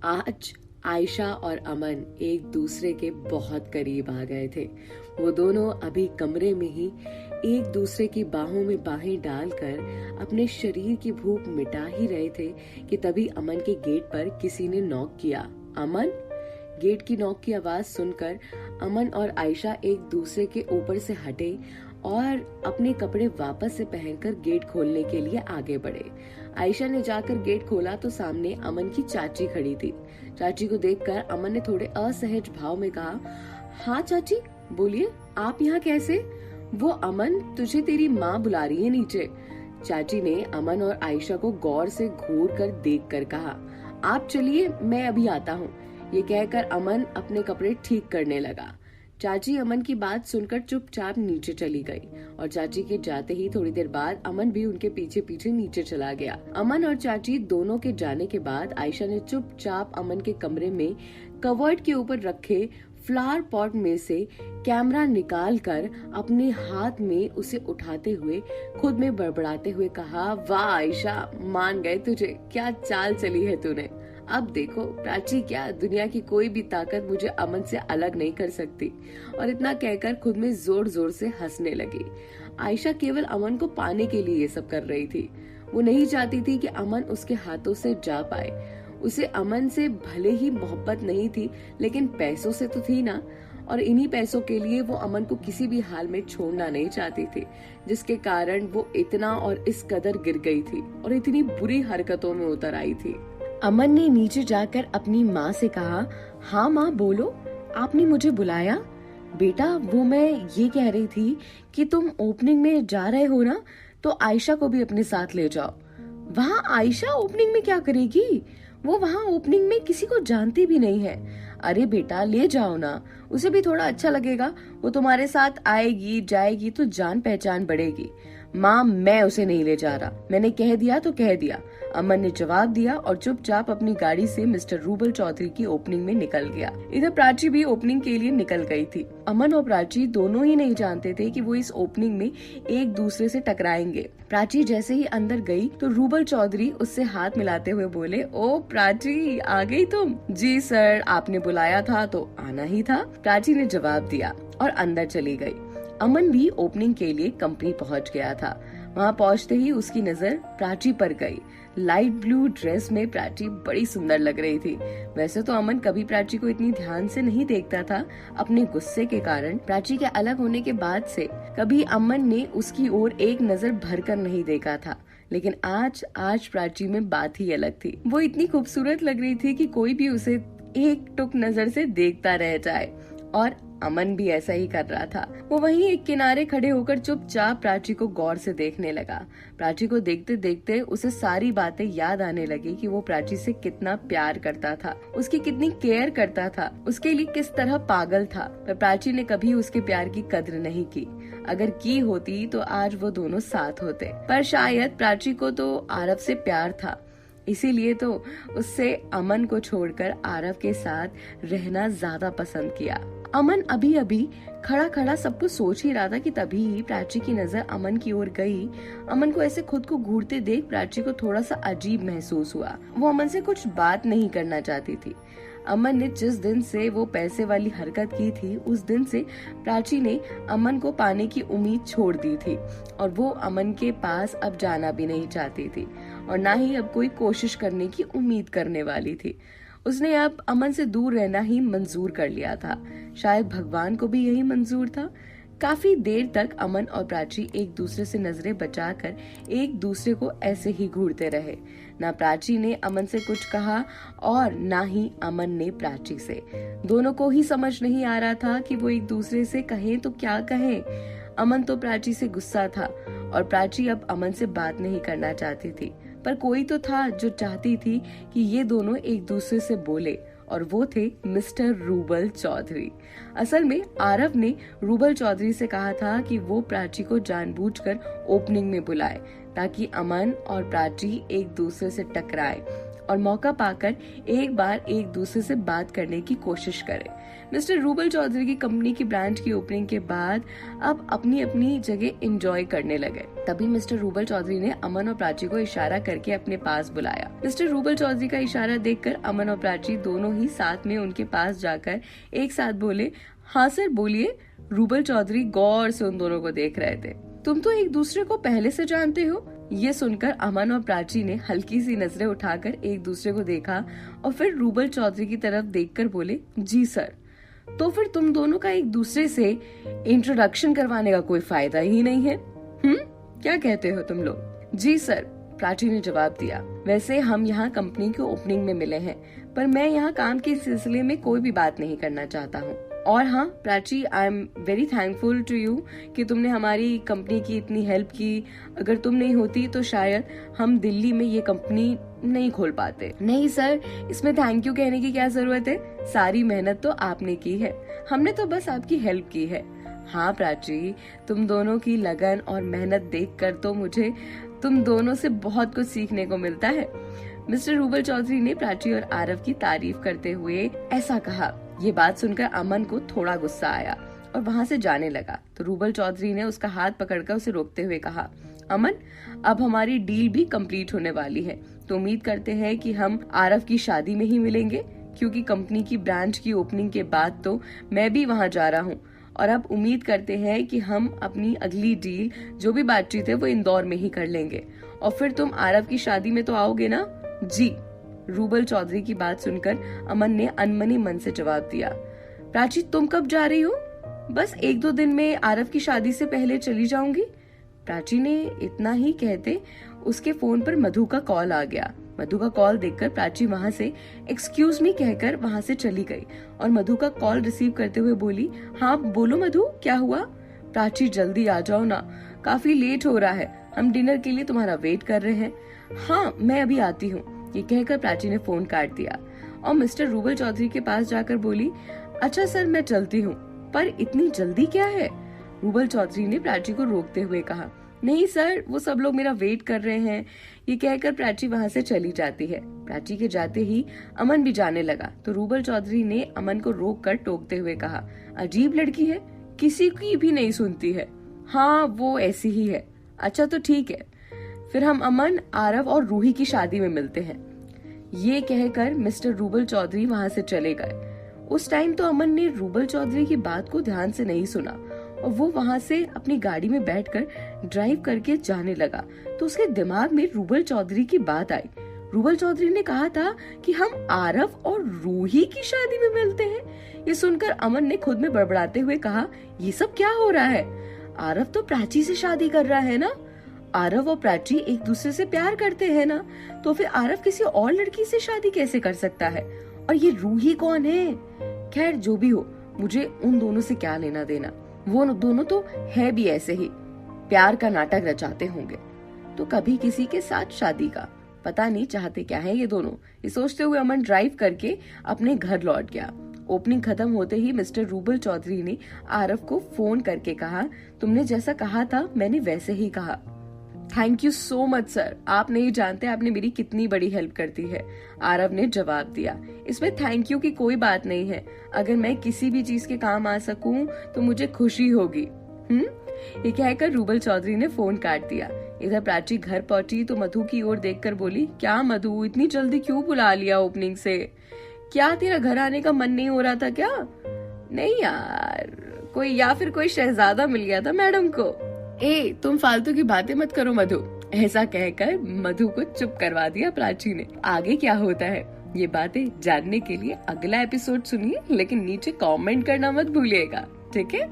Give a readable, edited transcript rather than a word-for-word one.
आज आयशा और अमन एक दूसरे के बहुत करीब आ गए थे। वो दोनों अभी कमरे में ही एक दूसरे की बाहों में बाहें डालकर अपने शरीर की भूख मिटा ही रहे थे कि तभी अमन के गेट पर किसी ने नॉक किया। अमन? गेट की नॉक की आवाज सुनकर अमन और आयशा एक दूसरे के ऊपर से हटे और अपने कपड़े वापस से पहनकर गेट खोलने के लिए आगे बढ़े। आयशा ने जाकर गेट खोला तो सामने अमन की चाची खड़ी थी। चाची को देखकर अमन ने थोड़े असहज भाव में कहा, हाँ चाची बोलिए, आप यहाँ कैसे? वो अमन, तुझे तेरी माँ बुला रही है नीचे। चाची ने अमन और आयशा को गौर से घूर कर देख कर कहा, आप चलिए, मैं अभी आता हूँ। ये कहकर अमन अपने कपड़े ठीक करने लगा। चाची अमन की बात सुनकर चुपचाप नीचे चली गई और चाची के जाते ही थोड़ी देर बाद अमन भी उनके पीछे पीछे नीचे चला गया। अमन और चाची दोनों के जाने के बाद आयशा ने चुपचाप अमन के कमरे में कवर्ड के ऊपर रखे फ्लावर पॉट में से कैमरा निकाल कर अपने हाथ में उसे उठाते हुए खुद में बड़बड़ाते हुए कहा, वाह आयशा, मान गए तुझे, क्या चाल चली है तूने। अब देखो प्राची, क्या दुनिया की कोई भी ताकत मुझे अमन से अलग नहीं कर सकती। और इतना कहकर खुद में जोर जोर से हंसने लगी। आयशा केवल अमन को पाने के लिए ये सब कर रही थी। वो नहीं चाहती थी कि अमन उसके हाथों से जा पाए। उसे अमन से भले ही मोहब्बत नहीं थी, लेकिन पैसों से तो थी ना। और इन्हीं पैसों के लिए वो अमन को किसी भी हाल में छोड़ना नहीं चाहती थी, जिसके कारण वो इतना और इस कदर गिर गई थी और इतनी बुरी हरकतों में उतर आई थी। अमन ने नीचे जाकर अपनी माँ से कहा, हाँ माँ बोलो, आपने मुझे बुलाया? बेटा, वो मैं ये कह रही थी कि तुम ओपनिंग में जा रहे हो ना, तो आयशा को भी अपने साथ ले जाओ। वहाँ आयशा ओपनिंग में क्या करेगी? वो वहाँ ओपनिंग में किसी को जानती भी नहीं है। अरे बेटा, ले जाओ ना, उसे भी थोड़ा अच्छा लगेगा। वो तुम्हारे साथ आएगी जाएगी तो जान पहचान बढ़ेगी। माँ, मैं उसे नहीं ले जा रहा, मैंने कह दिया तो कह दिया, अमन ने जवाब दिया और चुपचाप अपनी गाड़ी से मिस्टर रूबल चौधरी की ओपनिंग में निकल गया। इधर प्राची भी ओपनिंग के लिए निकल गई थी। अमन और प्राची दोनों ही नहीं जानते थे कि वो इस ओपनिंग में एक दूसरे से टकराएंगे। प्राची जैसे ही अंदर गई तो रूबल चौधरी उससे हाथ मिलाते हुए बोले, ओ प्राची, आ गई तुम? जी सर, आपने बुलाया था तो आना ही था, प्राची ने जवाब दिया और अंदर चली गई। अमन भी ओपनिंग के लिए कंपनी पहुंच गया था। वहां पहुंचते ही उसकी नजर प्राची पर गई। लाइट ब्लू ड्रेस में प्राची बड़ी सुंदर लग रही थी। वैसे तो अमन कभी प्राची को इतनी ध्यान से नहीं देखता था। अपने गुस्से के कारण प्राची के अलग होने के बाद से कभी अमन ने उसकी ओर एक नजर भरकर नहीं देखा था, लेकिन आज प्राची में बात ही अलग थी। वो इतनी खूबसूरत लग रही थी कि कोई भी उसे एक टुक नजर से देखता रह जाए, और अमन भी ऐसा ही कर रहा था। वो वहीं एक किनारे खड़े होकर चुपचाप प्राची को गौर से देखने लगा। प्राची को देखते देखते उसे सारी बातें याद आने लगी कि वो प्राची से कितना प्यार करता था, उसकी कितनी केयर करता था, उसके लिए किस तरह पागल था। पर प्राची ने कभी उसके प्यार की कद्र नहीं की। अगर की होती तो आज वो दोनों साथ होते। पर शायद प्राची को तो आरव से प्यार था, इसीलिए तो उससे अमन को छोड़कर आरव के साथ रहना ज्यादा पसंद किया। अमन अभी अभी खड़ा खड़ा सब कुछ सोच ही रहा था कि तभी प्राची की नजर अमन की ओर गई। अमन को ऐसे खुद को घूरते देख प्राची को थोड़ा सा अजीब महसूस हुआ। वो अमन से कुछ बात नहीं करना चाहती थी। अमन ने जिस दिन से वो पैसे वाली हरकत की थी, उस दिन से प्राची ने अमन को पाने की उम्मीद छोड़ दी थी और वो अमन के पास अब जाना भी नहीं चाहती थी और ना ही अब कोई कोशिश करने की उम्मीद करने वाली थी। उसने अब अमन से दूर रहना ही मंजूर कर लिया था। शायद भगवान को भी यही मंजूर था। काफी देर तक अमन और प्राची एक दूसरे से नजरें बचाकर एक दूसरे को ऐसे ही घूरते रहे। ना प्राची ने अमन से कुछ कहा और ना ही अमन ने प्राची से। दोनों को ही समझ नहीं आ रहा था कि वो एक दूसरे से कहें तो क्या कहें। अमन तो प्राची से गुस्सा था और प्राची अब अमन से बात नहीं करना चाहती थी, पर कोई तो था जो चाहती थी कि ये दोनों एक दूसरे से बोले, और वो थे मिस्टर रूबल चौधरी। असल में आरव ने रूबल चौधरी से कहा था कि वो प्राची को जानबूझकर ओपनिंग में बुलाए ताकि अमन और प्राची एक दूसरे से टकराए और मौका पाकर एक बार एक दूसरे से बात करने की कोशिश करें। मिस्टर रूबल चौधरी की कंपनी की ब्रांच की ओपनिंग के बाद अब अपनी अपनी जगह एंजॉय करने लगे। तभी मिस्टर रूबल चौधरी ने अमन और प्राची को इशारा करके अपने पास बुलाया। मिस्टर रूबल चौधरी का इशारा देखकर अमन और प्राची दोनों ही साथ में उनके पास जाकर एक साथ बोले, हाँ सर बोलिए। रूबल चौधरी गौर से उन दोनों को देख रहे थे। तुम तो एक दूसरे को पहले से जानते हो? ये सुनकर अमन और प्राची ने हल्की सी नजरें उठाकर एक दूसरे को देखा और फिर रूबल चौधरी की तरफ देखकर बोले, जी सर। तो फिर तुम दोनों का एक दूसरे से इंट्रोडक्शन करवाने का कोई फायदा ही नहीं है। क्या कहते हो तुम लोग? जी सर, प्राची ने जवाब दिया। वैसे हम यहाँ कंपनी की ओपनिंग में मिले हैं, पर मैं यहाँ काम के सिलसिले में कोई भी बात नहीं करना चाहता हूँ। और हाँ Prachi, I am very thankful to you कि तुमने हमारी कंपनी की इतनी हेल्प की। अगर तुम नहीं होती तो शायद हम दिल्ली में ये कंपनी नहीं खोल पाते। नहीं सर, इसमें थैंक यू कहने की क्या जरूरत है? सारी मेहनत तो आपने की है, हमने तो बस आपकी हेल्प की है। हाँ प्राची, तुम दोनों की लगन और मेहनत देखकर तो मुझे तुम दोनों से बहुत कुछ सीखने को मिलता है। मिस्टर रूबल चौधरी ने प्राची और आरव की तारीफ करते हुए ऐसा कहा। ये बात सुनकर अमन को थोड़ा गुस्सा आया और वहाँ से जाने लगा। तो रूबल चौधरी ने उसका हाथ पकड़कर उसे रोकते हुए कहा, अमन, अब हमारी डील भी कंप्लीट होने वाली है, तो उम्मीद करते हैं कि हम आरव की शादी में ही मिलेंगे, क्योंकि कंपनी की ब्रांच की ओपनिंग के बाद तो मैं भी वहाँ जा रहा हूँ। और अब उम्मीद करते हैं कि हम अपनी अगली डील जो भी बातचीत है वो इंदौर में ही कर लेंगे। और फिर तुम आरव की शादी में तो आओगे ना? जी। रूबल चौधरी की बात सुनकर अमन ने अनमनी मन से जवाब दिया। प्राची, तुम कब जा रही हो? बस 1-2 दिन में आरव की शादी से पहले चली जाऊंगी। प्राची ने इतना ही कहते उसके फोन पर मधु का कॉल आ गया। मधु का कॉल देखकर प्राची वहां से एक्सक्यूज मी कहकर वहां से चली गई और मधु का कॉल रिसीव करते हुए बोली, हाँ बोलो मधु, क्या हुआ? प्राची, जल्दी आ जाओ ना, काफी लेट हो रहा है, हम डिनर के लिए तुम्हारा वेट कर रहे हैं। हाँ मैं अभी आती हूँ, ये कहकर प्राची ने फोन काट दिया और मिस्टर रूबल चौधरी के पास जाकर बोली, अच्छा सर मैं चलती हूँ, पर इतनी जल्दी क्या है? रूबल चौधरी ने प्राची को रोकते हुए कहा, नहीं सर, वो सब लोग मेरा वेट कर रहे हैं। ये कहकर प्राची वहाँ से चली जाती है। प्राची के जाते ही अमन भी जाने लगा, तो रूबल चौधरी ने अमन को रोक कर टोकते हुए कहा, अजीब लड़की है, किसी की भी नहीं सुनती है। हाँ वो ऐसी ही है। अच्छा तो ठीक है, फिर हम अमन, आरव और रूही की शादी में मिलते हैं। ये कहकर मिस्टर रूबल चौधरी वहाँ से चले गए। उस टाइम तो अमन ने रूबल चौधरी की बात को ध्यान से नहीं सुना और वो वहाँ से अपनी गाड़ी में बैठकर ड्राइव करके जाने लगा। तो उसके दिमाग में रूबल चौधरी की बात आई। रूबल चौधरी ने कहा था कि हम आरव और रूही की शादी में मिलते हैं। ये सुनकर अमन ने खुद में बड़बड़ाते हुए कहा, ये सब क्या हो रहा है? आरव तो प्राची से शादी कर रहा है ना? आरव और प्राची एक दूसरे से प्यार करते हैं ना, तो फिर आरव किसी और लड़की से शादी कैसे कर सकता है? और ये रूही कौन है? खैर जो भी हो, मुझे उन दोनों से क्या लेना देना, वो दोनों तो है भी ऐसे ही, प्यार का नाटक रचाते होंगे, तो कभी किसी के साथ शादी का, पता नहीं चाहते क्या है ये दोनों। ये सोचते हुए अमन ड्राइव करके अपने घर लौट गया। ओपनिंग खत्म होते ही मिस्टर रूबल चौधरी ने आरव को फोन करके कहा, तुमने जैसा कहा था मैंने वैसे ही कहा। Thank you so much sir, आप नहीं जानते आपने मेरी कितनी बड़ी हेल्प कर दी है, आरव ने जवाब दिया। इसमें थैंक यू की कोई बात नहीं है, अगर मैं किसी भी चीज के काम आ सकूं तो मुझे खुशी होगी। ये कहकर रूबल चौधरी ने फोन काट दिया। इधर प्राची घर पहुंची तो मधु की ओर देखकर बोली, क्या मधु, इतनी जल्दी क्यों बुला लिया ओपनिंग से? क्या तेरा घर आने का मन नहीं हो रहा था क्या? नहीं यार, कोई शहजादा मिल गया था मैडम को। ए तुम फालतू की बातें मत करो मधु, ऐसा कहकर मधु को चुप करवा दिया प्राची ने। आगे क्या होता है ये बातें जानने के लिए अगला एपिसोड सुनिए, लेकिन नीचे कमेंट करना मत भूलिएगा, ठीक है?